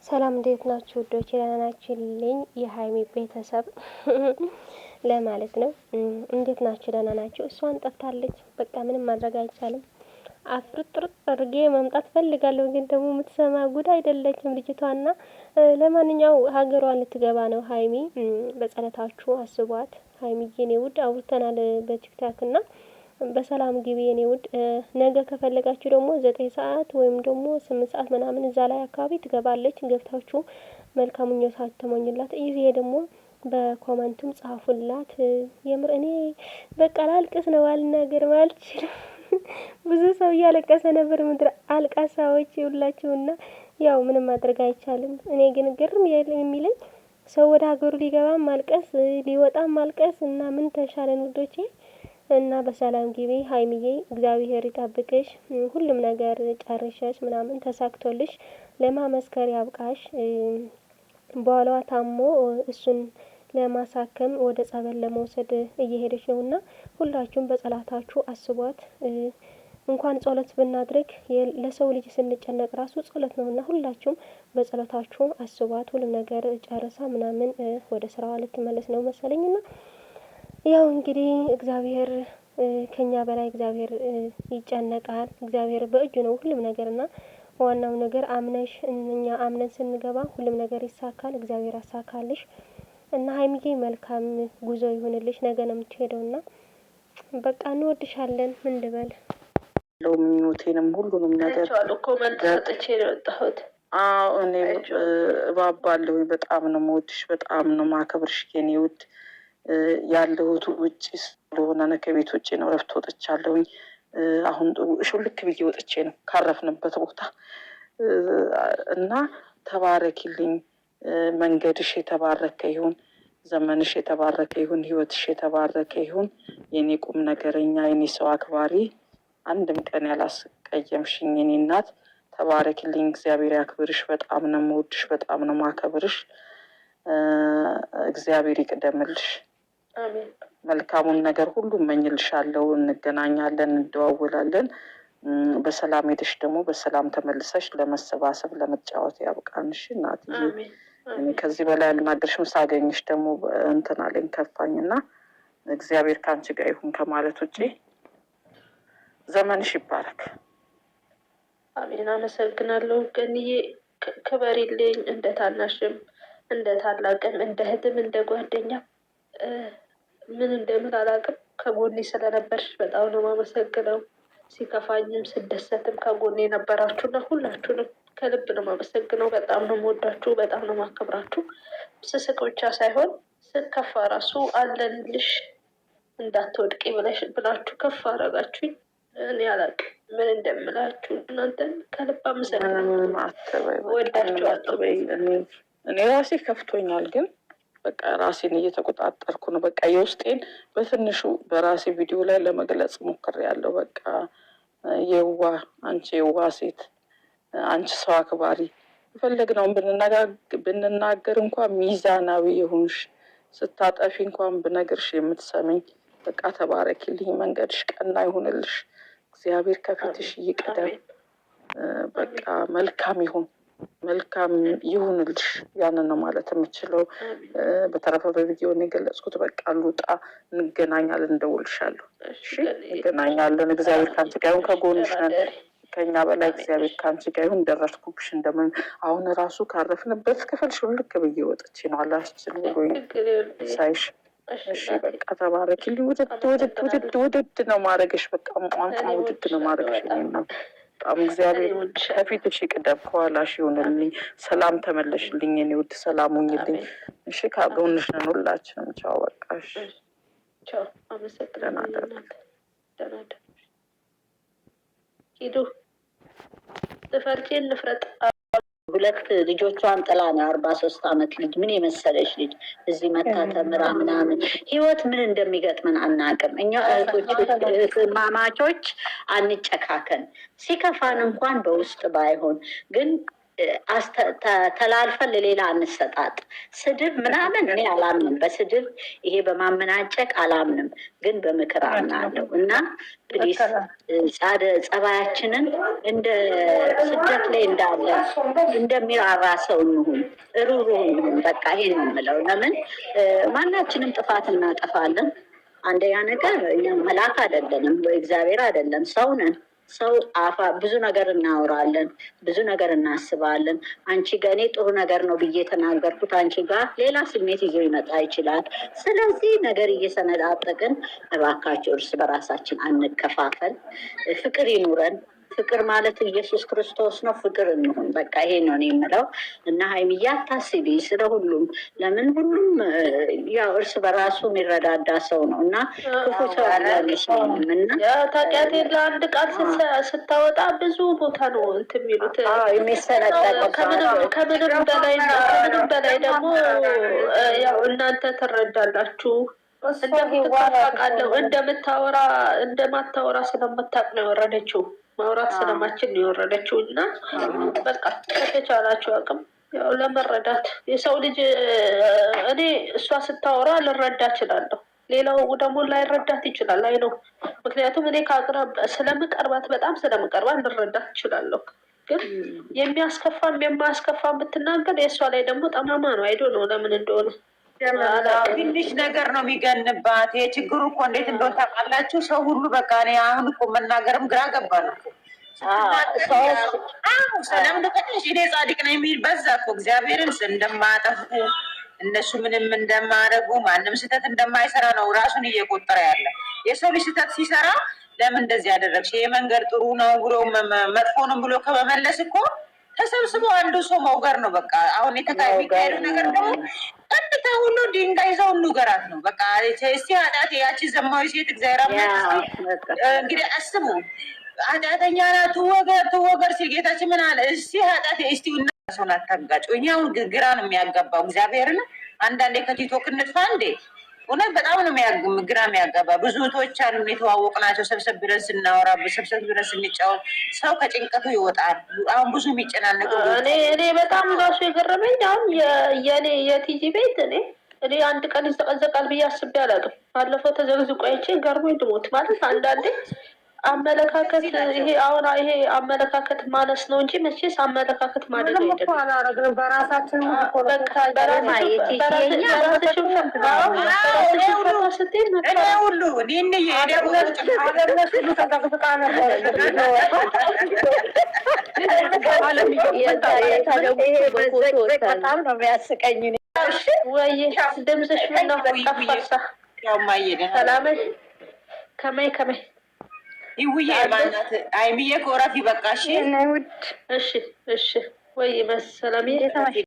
ሰላም እንዴት ናችሁ ውዶች? ደህና ናችሁልኝ? የሀይሚ ቤተሰብ ለማለት ነው። እንዴት ናችሁ? ደህና ናችሁ? እሷን ጠፍታለች። በቃ ምንም ማድረግ አይቻልም። አፍርጥርጥ አድርጌ መምጣት ፈልጋለሁ፣ ግን ደግሞ የምትሰማ ጉድ አይደለችም ልጅቷና። ለማንኛው ሀገሯ ልትገባ ነው ሀይሚ። በጸሎታችሁ አስቧት። ሀይሚዬ የኔ ውድ አውርተናል በቲክታክ እና በሰላም ግቢ የኔ ውድ። ነገ ከፈለጋችሁ ደግሞ 9 ሰዓት ወይም ደግሞ 8 ሰዓት ምናምን እዛ ላይ አካባቢ ትገባለች። ገብታችሁ መልካም ምኞታችሁን ተመኙላት። ይሄ ደግሞ በኮመንቱም ጻፉላት። የምር እኔ በቃ ላልቅስ ነው አልናገርም አልችልም። ብዙ ሰው እያለቀሰ ነበር። ምድር አልቃሳዎች ሁላችሁና ያው ምንም ማድረግ አይቻልም። እኔ ግን ግርም የሚለኝ ሰው ወደ ሀገሩ ሊገባ ማልቀስ ሊወጣ ማልቀስ እና ምን ተሻለን ውዶቼ? እና በሰላም ግቢ ሀይሚዬ፣ እግዚአብሔር ይጠብቅሽ። ሁሉም ነገር ጨርሸሽ ምናምን ተሳክቶልሽ ለማመስከር ያብቃሽ። ባሏ ታሞ እሱን ለማሳከም ወደ ጸበል ለመውሰድ እየሄደች ነው እና ሁላችሁም በጸሎታችሁ አስቧት። እንኳን ጸሎት ብናድርግ ለሰው ልጅ ስንጨነቅ ራሱ ጸሎት ነውና ሁላችሁም በጸሎታችሁ አስቧት። ሁሉም ነገር ጨርሳ ምናምን ወደ ስራዋ ልትመለስ ነው መሰለኝና ያው እንግዲህ እግዚአብሔር ከኛ በላይ እግዚአብሔር ይጨነቃል። እግዚአብሔር በእጁ ነው ሁሉም ነገርና ዋናው ነገር አምነሽ እኛ አምነን ስንገባ ሁሉም ነገር ይሳካል። እግዚአብሔር ያሳካልሽ እና ሀይሚዬ መልካም ጉዞ ይሁንልሽ። ነገ ነው የምትሄደውና በቃ እንወድሻለን። ምን ልበል ምኞቴንም ሁሉንም ነገር ኮመንት ሰጥቼ ነው የወጣሁት። እኔ እባባለሁ። በጣም ነው የምወድሽ፣ በጣም ነው ማከብርሽ የኔ ውድ። ያለሁት ውጭ ስለሆነ ነው፣ ከቤት ውጭ ነው። እረፍት ወጥቻለሁኝ። አሁን ሹልክ ብዬ ወጥቼ ነው ካረፍንበት ቦታ እና ተባረኪልኝ። መንገድሽ የተባረከ ይሁን፣ ዘመንሽ የተባረከ ይሁን፣ ህይወትሽ የተባረከ ይሁን። የኔ ቁም ነገረኛ፣ የኔ ሰው አክባሪ፣ አንድም ቀን ያላስቀየምሽኝ የኔ እናት ተባረኪልኝ። እግዚአብሔር ያክብርሽ። በጣም ነው የምወድሽ፣ በጣም ነው ማከብርሽ። እግዚአብሔር ይቅደምልሽ። መልካሙን ነገር ሁሉ እመኝልሻለሁ። እንገናኛለን፣ እንደዋውላለን። በሰላም ሄደሽ ደግሞ በሰላም ተመልሰሽ ለመሰባሰብ ለመጫወት ያብቃንሽ እናትዬ። ከዚህ በላይ አልናገርሽም። ሳገኝሽ ደግሞ እንትን አለኝ ከፋኝ እና እግዚአብሔር ከአንቺ ጋር ይሁን ከማለት ውጭ ዘመንሽ ይባረክ። አሜን። አመሰግናለሁ ገንዬ፣ ክበሪልኝ። እንደ ታናሽም እንደ ታላቅም እንደ እህትም እንደ ጓደኛ ምን እንደምን አላውቅም። ከጎኔ ስለነበርሽ በጣም ነው ማመሰግነው። ሲከፋኝም ስደሰትም ከጎኔ የነበራችሁና ሁላችሁንም ከልብ ነው ማመሰግነው። በጣም ነው የምወዳችሁ፣ በጣም ነው ማከብራችሁ። ስስቅ ብቻ ሳይሆን ስከፋ ራሱ አለንልሽ እንዳትወድቂ ብላችሁ ከፍ አረጋችሁኝ። እኔ አላውቅም ምን እንደምላችሁ። እናንተን ከልብ አመሰግናለሁ። ወዳችኋለሁ። እኔ ራሴ ከፍቶኛል፣ ግን በቃ ራሴን እየተቆጣጠርኩ ነው። በቃ የውስጤን በትንሹ በራሴ ቪዲዮ ላይ ለመግለጽ ሞክሬያለሁ። በቃ አንቺ የዋህ ሴት፣ አንቺ ሰው አክባሪ፣ የፈለግነውን ብንናገር እንኳን ሚዛናዊ የሆንሽ፣ ስታጠፊ እንኳን ብነግርሽ የምትሰሚኝ፣ በቃ ተባረኪልኝ። መንገድሽ ቀና ይሁንልሽ። እግዚአብሔር ከፊትሽ ይቅደም። በቃ መልካም ይሁን፣ መልካም ይሁንልሽ። ያንን ነው ማለት የምችለው። በተረፈ በቪዲዮ ነው የገለጽኩት። በቃ ልውጣ፣ እንገናኛለን፣ እንደውልሻለሁ። እሺ፣ እንገናኛለን። እግዚአብሔር ከአንቺ ጋር ይሁን፣ ከጎንሽ ነን። ከኛ በላይ እግዚአብሔር ከአንቺ ጋር ይሁን። ደረስኩብሽ። እንደምን አሁን ራሱ ካረፍንበት ክፍል ሹልክ ብዬ ወጥቼ ነው አላስችል ብሎኝ ሳይሽ። እሺ በቃ ተባረኪልኝ። ውድድ ነው ማድረግሽ። በቃ ቋንቋ ውድድ ነው ማድረግሽ ነው። በጣም እግዚአብሔር ከፊትሽ ይቅደም፣ ከኋላሽ ይሆንልኝ። ሰላም ተመለሽልኝ የኔ ውድ፣ ሰላም ሁኝልኝ። እሺ ከጎንሽ ነን ሁላችንም። ቻው በቃ እሺ፣ ቻው። አመሰግናለሁ። ሂዱ፣ ትፈርቼ እንፍረጥ። 2 ልጆቿን ጥላ ነው። 43 ዓመት ልጅ፣ ምን የመሰለች ልጅ እዚህ መታ ተምራ ምናምን። ህይወት ምን እንደሚገጥመን አናውቅም። እኛ እህቶች ማማቾች አንጨካከን። ሲከፋን እንኳን በውስጥ ባይሆን ግን ተላልፈን ለሌላ አንሰጣጥ። ስድብ ምናምን እኔ አላምንም። በስድብ ይሄ በማመናጨቅ አላምንም፣ ግን በምክር አምናለሁ። እና ፕሊስ ጸባያችንን እንደ ስደት ላይ እንዳለ እንደሚራራ ሰው እንሁን፣ ሩሩ እንሁን። በቃ ይሄን ነው የምለው። ለምን ማናችንም ጥፋት እናጠፋለን። አንደኛ ነገር እኛ መልአክ አይደለንም ወይ እግዚአብሔር አይደለም፣ ሰው ነን። ሰው ብዙ ነገር እናወራለን፣ ብዙ ነገር እናስባለን። አንቺ ጋር እኔ ጥሩ ነገር ነው ብዬ የተናገርኩት አንቺ ጋር ሌላ ስሜት ይዞ ይመጣ ይችላል። ስለዚህ ነገር እየሰነጣጠቅን እባካችሁ እርስ በራሳችን አንከፋፈል፣ ፍቅር ይኑረን። ፍቅር ማለት ኢየሱስ ክርስቶስ ነው። ፍቅር እንሁን። በቃ ይሄ ነው እኔ የምለው። እና ሀይሚዬ አታስቢ ስለ ሁሉም። ለምን ሁሉም ያው እርስ በራሱ የሚረዳዳ ሰው ነው እና ክፉ ሰው ያለሽም እና ታውቂያት የለ አንድ ቃል ስታወጣ ብዙ ቦታ ነው እንትን የሚሉት የሚሰነጠቀው። ከምንም በላይ ደግሞ ያው እናንተ ትረዳላችሁ። እንደምትታወቃለሁ እንደማታወራ ስለምታውቅ ነው የወረደችው። ማውራት ስለማችን ነው የወረደችው። እና በቃ ከተቻላችሁ አቅም ያው ለመረዳት የሰው ልጅ እኔ እሷ ስታወራ ልረዳ እችላለሁ፣ ሌላው ደግሞ ላይረዳት ይችላል። አይ ነው ምክንያቱም እኔ ስለምቀርባት በጣም ስለምቀርባት ልረዳት እችላለሁ። ግን የሚያስከፋም የማያስከፋም ብትናገር የእሷ ላይ ደግሞ ጠማማ ነው። አይዶ ነው ለምን እንደሆነ ትንሽ ነገር ነው የሚገንባት። የችግሩ እኮ እንዴት እንደሆነ ታውቃላችሁ? ሰው ሁሉ በቃ እኔ አሁን እኮ መናገርም ግራ ገባል እኮ ሰላም ልቀጥሽ እኔ ጻድቅ ነው የሚል በዛ እኮ እግዚአብሔርን እንደማያጠፉ እነሱ ምንም እንደማያደርጉ ማንም ስህተት እንደማይሰራ ነው ራሱን እየቆጠረ ያለ። የሰው ልጅ ስህተት ሲሰራ ለምን እንደዚህ ያደረግሽ ይሄ መንገድ ጥሩ ነው ብሎ መጥፎ ነው ብሎ ከመመለስ እኮ ተሰብስቦ አንዱ ሰው መውገር ነው። በቃ አሁን የሚካሄዱ ነገር ደግሞ ቀጥታ ሁሉ ድንጋይ ይዘው እንውገራት ነው በቃ። እስቲ ኃጢአት ያቺ ዘማዊ ሴት እግዚአብሔር እንግዲህ አስቡ፣ ኃጢአተኛ ናት ትወገር ሲል ጌታችን ምን አለ? እስቲ ኃጢአት እስቲ ሰውን አታጋጩ። እኛ አሁን ግራ ነው የሚያጋባው። እግዚአብሔርን አንዳንዴ ከቲክቶክ እንጥፋ እንዴ! እውነት በጣም ነው ግራ የሚያጋባ። ብዙ እህቶች አሉ የተዋወቅ ናቸው። ሰብሰብ ብለን ስናወራ፣ ሰብሰብ ብለን ስንጫወት ሰው ከጭንቀቱ ይወጣል። አሁን ብዙ የሚጨናነቁ እኔ በጣም ራሱ የገረመኝ አሁን የኔ የቲጂ ቤት እኔ አንድ ቀን ይዘቀዘቃል ብዬ አስቤ አላውቅም። ባለፈው ተዘግዝቆ አይቼ ገርሞኝ ልሞት። ማለት አንዳንዴ አመለካከት ይሄ አመለካከት ማነስ ነው እንጂ መቼስ አመለካከት ማለት አይደለም። በራሳችን በጣም ነው የሚያስቀኝ። ወይ ድምፅሽ ምን ነው ጠፋሳ? ሰላምሽ ከመይ ይውዬ ማናት አይሚዬ ኮራፊ በቃ እሺ፣ እሺ ወይ መሰላም